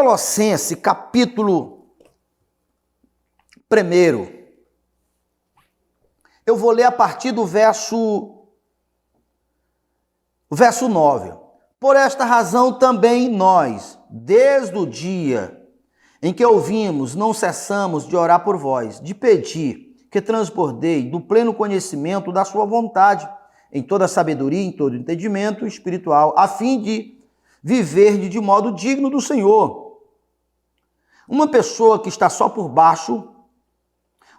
Colossenses, capítulo 1. Eu vou ler a partir do verso 9. Por esta razão também nós, desde o dia em que ouvimos, não cessamos de orar por vós, de pedir que transbordei do pleno conhecimento da sua vontade, em toda sabedoria, em todo entendimento espiritual, a fim de viver de modo digno do Senhor. Uma pessoa que está só por baixo,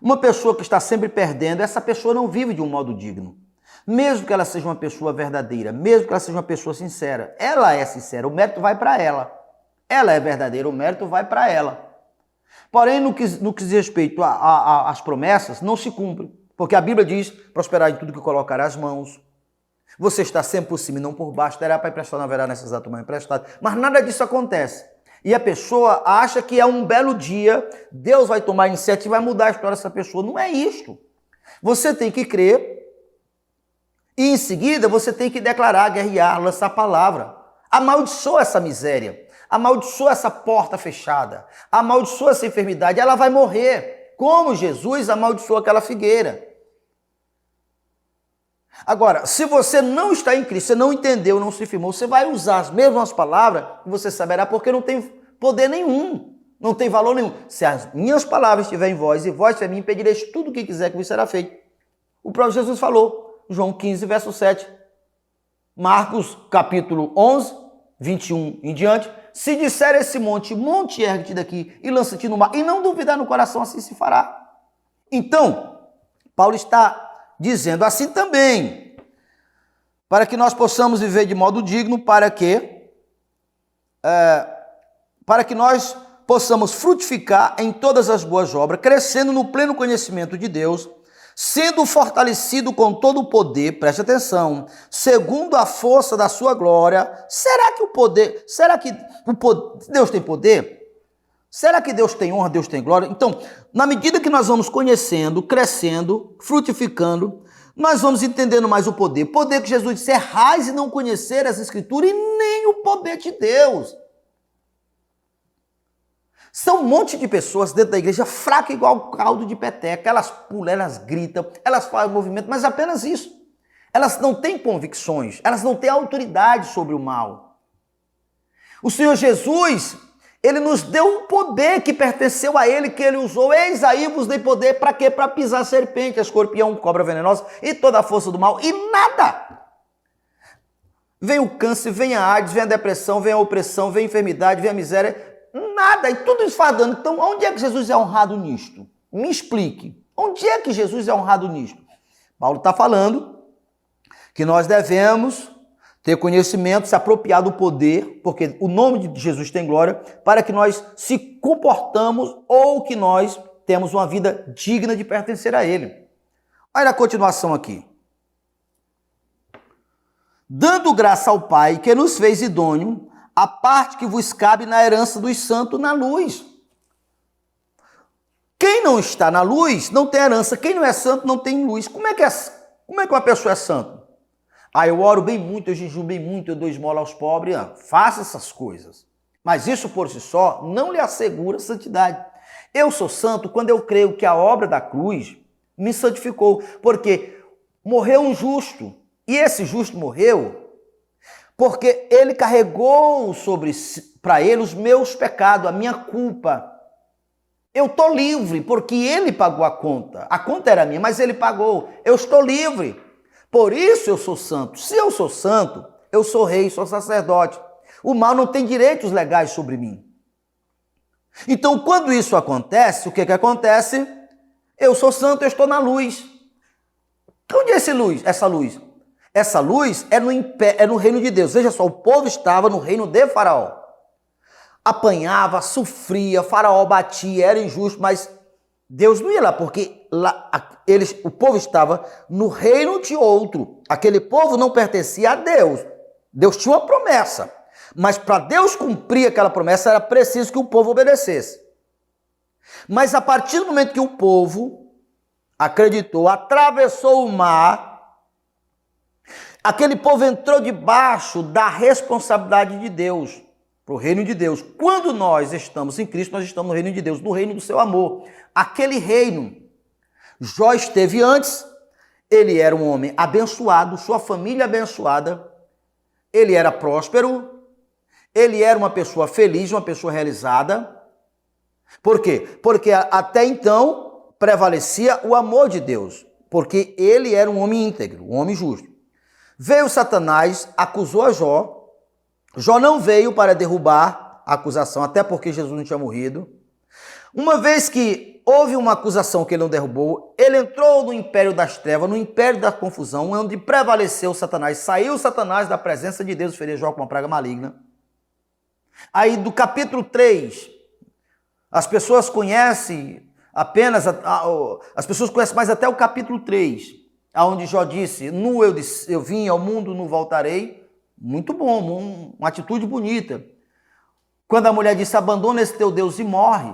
uma pessoa que está sempre perdendo, essa pessoa não vive de um modo digno. Mesmo que ela seja uma pessoa verdadeira, mesmo que ela seja uma pessoa sincera, ela é sincera, o mérito vai para ela. Ela é verdadeira, o mérito vai para ela. Porém, no que diz respeito às promessas, não se cumpre. Porque a Bíblia diz, prosperar em tudo que colocar as mãos. Você está sempre por cima e não por baixo, terá para emprestar, não haverá nessa exata mão emprestado. Mas nada disso acontece. E a pessoa acha que é um belo dia, Deus vai tomar a iniciativa e vai mudar a história dessa pessoa. Não é isto. Você tem que crer e em seguida você tem que declarar, guerrear, lançar a palavra. Amaldiçoa essa miséria. Amaldiçoa essa porta fechada. Amaldiçoa essa enfermidade. Ela vai morrer. Como Jesus amaldiçoou aquela figueira. Agora, se você não está em Cristo, você não entendeu, não se firmou, você vai usar as mesmas palavras e você saberá porque não tem poder nenhum, não tem valor nenhum. Se as minhas palavras estiverem em vós e vós estiverem em mim, pedireis tudo o que quiser que vos será feito. O próprio Jesus falou, João 15, verso 7. Marcos, capítulo 11, 21 em diante. Se disser esse monte, ergue-te daqui e lança-te no mar, e não duvidar no coração, assim se fará. Então, Paulo está dizendo assim também, para que nós possamos viver de modo digno, para que nós possamos frutificar em todas as boas obras, crescendo no pleno conhecimento de Deus, sendo fortalecido com todo o poder, preste atenção, segundo a força da sua glória. Será que Deus tem poder? Será que Deus tem honra, Deus tem glória? Então, na medida que nós vamos conhecendo, crescendo, frutificando, nós vamos entendendo mais o poder. Poder que Jesus disse, errais e não conhecer as Escrituras e nem o poder de Deus. São um monte de pessoas dentro da igreja fraca igual caldo de peteca. Elas pulam, elas gritam, elas fazem movimento, mas apenas isso. Elas não têm convicções, elas não têm autoridade sobre o mal. O Senhor Jesus, Ele nos deu um poder que pertenceu a Ele, que Ele usou. Eis aí vos dei poder para quê? Para pisar serpente, escorpião, cobra venenosa e toda a força do mal. E nada. Vem o câncer, vem a AIDS, vem a depressão, vem a opressão, vem a enfermidade, vem a miséria. Nada. E tudo isso faz dano. Então, onde é que Jesus é honrado nisto? Me explique. Onde é que Jesus é honrado nisto? Paulo está falando que nós devemos ter conhecimento, se apropriar do poder, porque o nome de Jesus tem glória, para que nós se comportamos ou que nós temos uma vida digna de pertencer a Ele. Olha a continuação aqui. Dando graça ao Pai, que nos fez idôneo, a parte que vos cabe na herança dos santos na luz. Quem não está na luz não tem herança. Quem não é santo não tem luz. Como é que uma pessoa é santa? Eu oro bem muito, eu jejuo bem muito, eu dou esmola aos pobres. Faça essas coisas. Mas isso por si só não lhe assegura santidade. Eu sou santo quando eu creio que a obra da cruz me santificou. Porque morreu um justo. E esse justo morreu porque ele carregou para ele os meus pecados, a minha culpa. Eu estou livre porque ele pagou a conta. A conta era minha, mas ele pagou. Eu estou livre. Por isso eu sou santo. Se eu sou santo, eu sou rei, sou sacerdote. O mal não tem direitos legais sobre mim. Então, quando isso acontece, o que acontece? Eu sou santo, eu estou na luz. Onde é essa luz? Essa luz é no reino de Deus. Veja só, o povo estava no reino de Faraó. Apanhava, sofria, Faraó batia, era injusto, mas Deus não ia lá, porque lá, o povo estava no reino de outro. Aquele povo não pertencia a Deus. Deus tinha uma promessa. Mas para Deus cumprir aquela promessa, era preciso que o povo obedecesse. Mas a partir do momento que o povo acreditou, atravessou o mar, aquele povo entrou debaixo da responsabilidade de Deus. para o reino de Deus. Quando nós estamos em Cristo, nós estamos no reino de Deus, no reino do seu amor. Aquele reino, Jó esteve antes, ele era um homem abençoado, sua família abençoada, ele era próspero, ele era uma pessoa feliz, uma pessoa realizada. Por quê? Porque até então prevalecia o amor de Deus, porque ele era um homem íntegro, um homem justo. Veio Satanás, acusou a Jó. Jó não veio para derrubar a acusação, até porque Jesus não tinha morrido. Uma vez que houve uma acusação que ele não derrubou, ele entrou no império das trevas, no império da confusão, onde prevaleceu Satanás. Saiu Satanás da presença de Deus, feriu Jó com uma praga maligna. Aí do capítulo 3, as pessoas conhecem apenas, as pessoas conhecem mais até o capítulo 3, onde Jó disse, eu vim ao mundo, não voltarei. Muito bom, uma atitude bonita. Quando a mulher disse, abandona esse teu Deus e morre,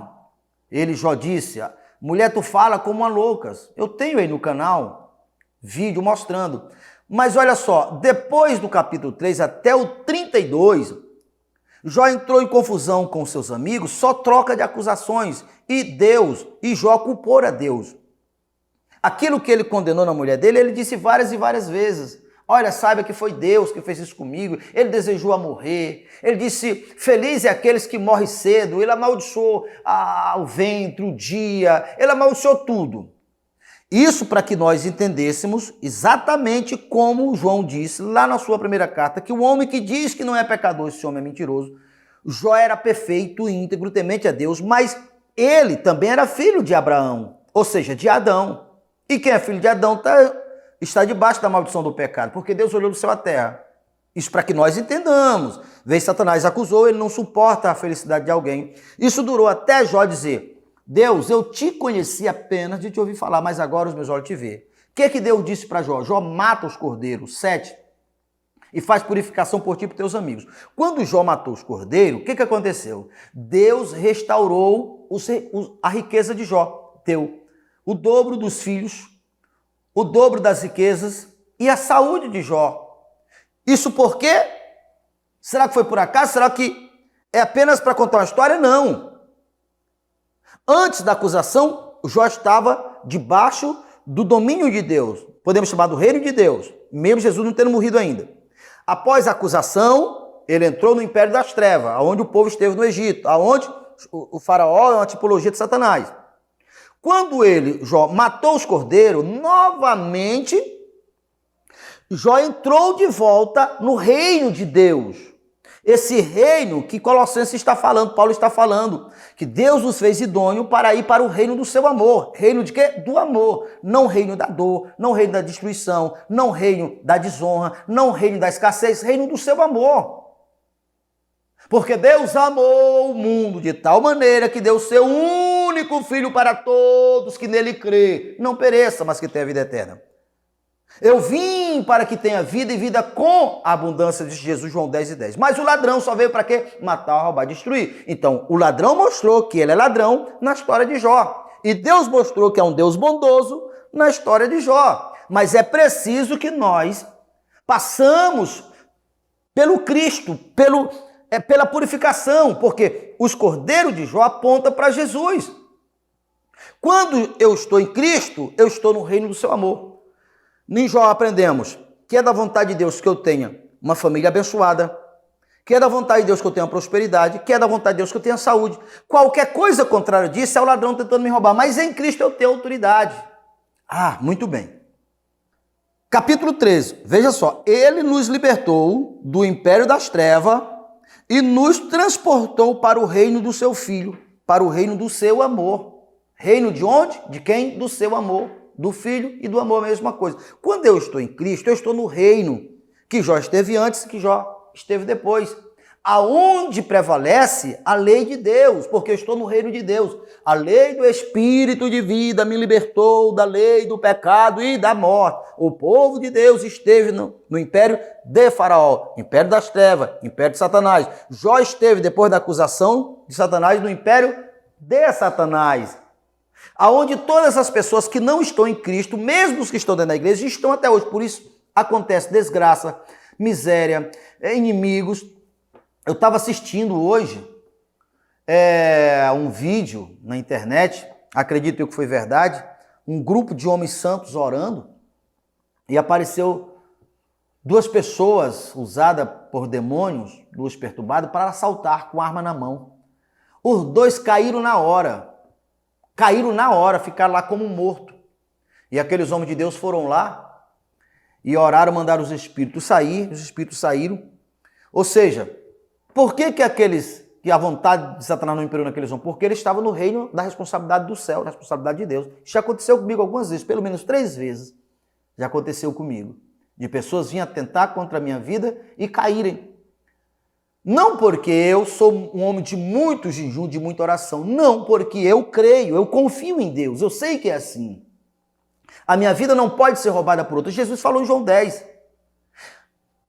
Jó disse, mulher, tu fala como uma louca. Eu tenho aí no canal vídeo mostrando. Mas olha só, depois do capítulo 3 até o 32, Jó entrou em confusão com seus amigos, só troca de acusações. E Jó culpou a Deus. Aquilo que ele condenou na mulher dele, ele disse várias e várias vezes. Olha, saiba que foi Deus que fez isso comigo. Ele desejou a morrer. Ele disse, feliz é aqueles que morrem cedo. Ele amaldiçoou o ventre, o dia. Ele amaldiçoou tudo. Isso para que nós entendêssemos exatamente como João disse lá na sua primeira carta, que o homem que diz que não é pecador, esse homem é mentiroso. Jó era perfeito, íntegro, temente a Deus, mas ele também era filho de Abraão, ou seja, de Adão. E quem é filho de Adão está debaixo da maldição do pecado, porque Deus olhou do céu à terra. Isso para que nós entendamos. Veio Satanás, acusou, ele não suporta a felicidade de alguém. Isso durou até Jó dizer, Deus, eu te conheci apenas de te ouvir falar, mas agora os meus olhos te vê. O que Deus disse para Jó? Jó mata os cordeiros, 7, e faz purificação por ti e por teus amigos. Quando Jó matou os cordeiros, o que aconteceu? Deus restaurou a riqueza de Jó, deu o dobro dos filhos, o dobro das riquezas e a saúde de Jó. Isso por quê? Será que foi por acaso? Será que é apenas para contar uma história? Não. Antes da acusação, Jó estava debaixo do domínio de Deus. Podemos chamar do reino de Deus, mesmo Jesus não tendo morrido ainda. Após a acusação, ele entrou no império das trevas, onde o povo esteve no Egito, onde o faraó é uma tipologia de Satanás. Quando Jó, matou os cordeiros, novamente, Jó entrou de volta no reino de Deus. Esse reino que Colossenses está falando, Paulo está falando, que Deus nos fez idôneo para ir para o reino do seu amor. Reino de quê? Do amor. Não reino da dor, não reino da destruição, não reino da desonra, não reino da escassez, reino do seu amor. Porque Deus amou o mundo de tal maneira que deu o seu único filho para todos que nele crê. Não pereça, mas que tenha vida eterna. Eu vim para que tenha vida e vida com a abundância, de Jesus, João 10:10. Mas o ladrão só veio para quê? Matar, roubar, destruir. Então, o ladrão mostrou que ele é ladrão na história de Jó. E Deus mostrou que é um Deus bondoso na história de Jó. Mas é preciso que nós passamos pelo Cristo, pela purificação, porque os cordeiros de Jó apontam para Jesus. Quando eu estou em Cristo, eu estou no reino do seu amor. Em Jó aprendemos que é da vontade de Deus que eu tenha uma família abençoada, que é da vontade de Deus que eu tenha prosperidade, que é da vontade de Deus que eu tenha saúde. Qualquer coisa contrária disso é o ladrão tentando me roubar, mas em Cristo eu tenho autoridade. Muito bem. Capítulo 13, veja só, ele nos libertou do império das trevas e nos transportou para o reino do seu Filho, para o reino do seu amor. Reino de onde? De quem? Do seu amor. Do Filho e do amor, a mesma coisa. Quando eu estou em Cristo, eu estou no reino que Jó esteve antes e que Jó esteve depois. Aonde prevalece a lei de Deus, porque eu estou no reino de Deus. A lei do Espírito de vida me libertou da lei do pecado e da morte. O povo de Deus esteve no império de Faraó, império das trevas, império de Satanás. Jó esteve, depois da acusação de Satanás, no império de Satanás. Aonde todas as pessoas que não estão em Cristo, mesmo os que estão dentro da igreja, estão até hoje. Por isso acontece desgraça, miséria, inimigos. Eu estava assistindo hoje um vídeo na internet, acredito eu que foi verdade, um grupo de homens santos orando, e apareceu duas pessoas usadas por demônios, duas perturbadas, para assaltar com arma na mão. Os dois caíram na hora, ficaram lá como morto. E aqueles homens de Deus foram lá e oraram, mandaram os espíritos sair, os espíritos saíram. Ou seja, por que a vontade de Satanás não imperou naqueles homens? Porque eles estavam no reino da responsabilidade do céu, da responsabilidade de Deus. Isso já aconteceu comigo algumas vezes, pelo menos 3 vezes. Já aconteceu comigo. De pessoas virem atentar contra a minha vida e caírem. Não porque eu sou um homem de muito jejum, de muita oração. Não, porque eu creio, eu confio em Deus. Eu sei que é assim. A minha vida não pode ser roubada por outro. Jesus falou em João 10.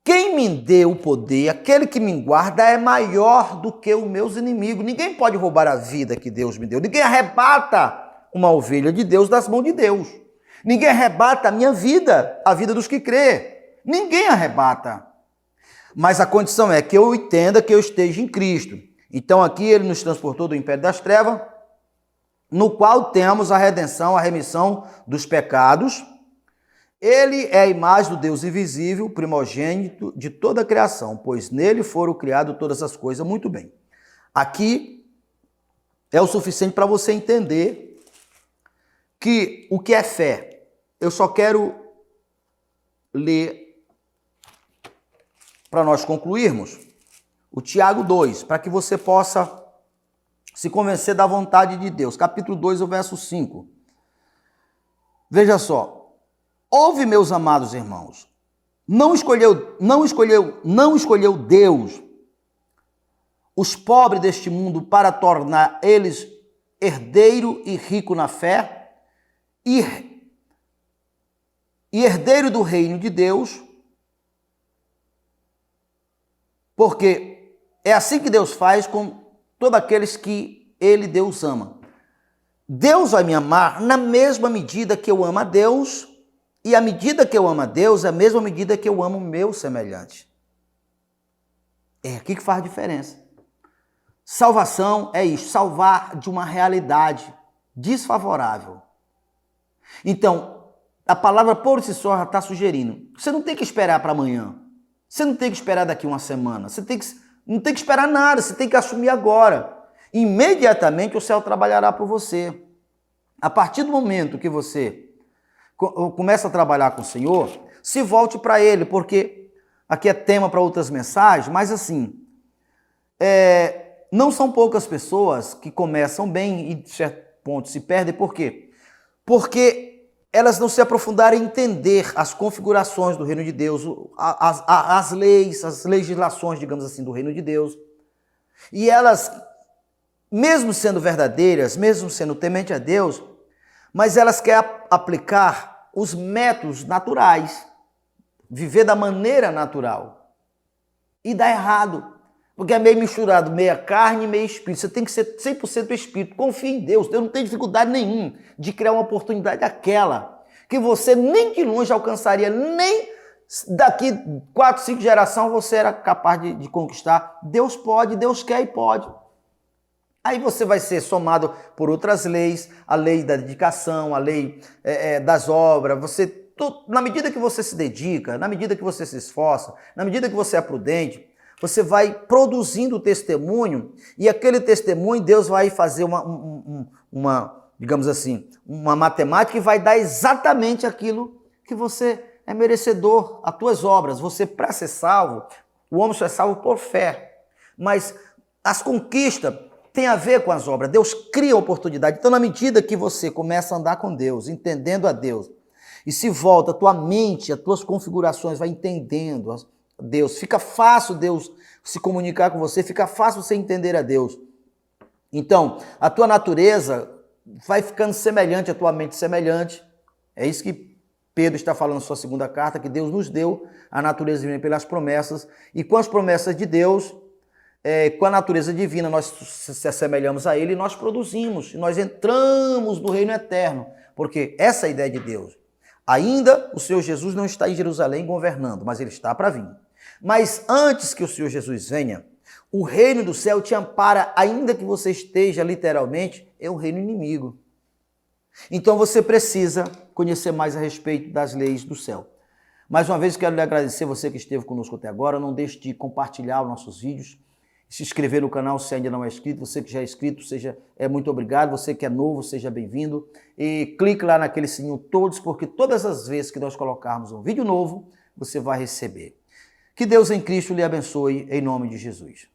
Quem me deu o poder, aquele que me guarda, é maior do que os meus inimigos. Ninguém pode roubar a vida que Deus me deu. Ninguém arrebata uma ovelha de Deus das mãos de Deus. Ninguém arrebata a minha vida, a vida dos que crê. Ninguém arrebata. Mas a condição é que eu entenda que eu esteja em Cristo. Então aqui ele nos transportou do império das trevas, no qual temos a redenção, a remissão dos pecados. Ele é a imagem do Deus invisível, primogênito de toda a criação, pois nele foram criadas todas as coisas. Muito bem. Aqui é o suficiente para você entender que o que é fé. Eu só quero ler, para nós concluirmos, o Tiago 2, para que você possa se convencer da vontade de Deus. Capítulo 2, o verso 5. Veja só. Ouve, meus amados irmãos, não escolheu Deus os pobres deste mundo para tornar eles herdeiro e rico na fé e herdeiro do reino de Deus, porque é assim que Deus faz com todos aqueles que Ele, Deus, ama. Deus vai me amar na mesma medida que eu amo a Deus, e a medida que eu amo a Deus é a mesma medida que eu amo o meu semelhante. É aqui que faz a diferença. Salvação é isso, salvar de uma realidade desfavorável. Então, a palavra por si só já está sugerindo. Você não tem que esperar para amanhã. Você não tem que esperar daqui uma semana. Você não tem que esperar nada, você tem que assumir agora. Imediatamente o céu trabalhará por você. A partir do momento que você começa a trabalhar com o Senhor, se volte para Ele, porque aqui é tema para outras mensagens, mas assim, não são poucas pessoas que começam bem e de certo ponto se perdem. Por quê? Porque elas não se aprofundaram em entender as configurações do reino de Deus, as leis, as legislações, digamos assim, do reino de Deus. E elas, mesmo sendo verdadeiras, mesmo sendo temente a Deus, mas elas querem aplicar os métodos naturais, viver da maneira natural. E dá errado, porque é meio misturado, meia carne e meio espírito. Você tem que ser 100% espírito. Confie em Deus. Deus não tem dificuldade nenhuma de criar uma oportunidade daquela que você nem de longe alcançaria, nem daqui 4, 5 gerações você era capaz de conquistar. Deus pode, Deus quer e pode. Aí você vai ser somado por outras leis, a lei da dedicação, a lei das obras. Na medida que você se dedica, na medida que você se esforça, na medida que você é prudente, você vai produzindo testemunho, e aquele testemunho Deus vai fazer digamos assim, uma matemática e vai dar exatamente aquilo que você é merecedor, as tuas obras. Você, para ser salvo, o homem só é salvo por fé. Mas as conquistas tem a ver com as obras. Deus cria oportunidade. Então, na medida que você começa a andar com Deus, entendendo a Deus, e se volta a tua mente, as tuas configurações, vai entendendo a Deus, fica fácil Deus se comunicar com você, fica fácil você entender a Deus. Então, a tua natureza vai ficando semelhante, a tua mente semelhante. É isso que Pedro está falando na sua segunda carta, que Deus nos deu a natureza divina pelas promessas, e com as promessas de Deus, com a natureza divina, nós se assemelhamos a Ele e nós produzimos, nós entramos no reino eterno, porque essa é a ideia de Deus. Ainda o Senhor Jesus não está em Jerusalém governando, mas Ele está para vir. Mas antes que o Senhor Jesus venha, O reino do céu te ampara, ainda que você esteja literalmente em um reino inimigo. Então você precisa conhecer mais a respeito das leis do céu. Mais uma vez quero lhe agradecer, você que esteve conosco até agora. Não deixe de compartilhar os nossos vídeos, se inscrever no canal se ainda não é inscrito. Você que já é inscrito, muito obrigado. Você que é novo, seja bem-vindo. E clique lá naquele sininho todos, porque todas as vezes que nós colocarmos um vídeo novo, você vai receber. Que Deus em Cristo lhe abençoe, em nome de Jesus.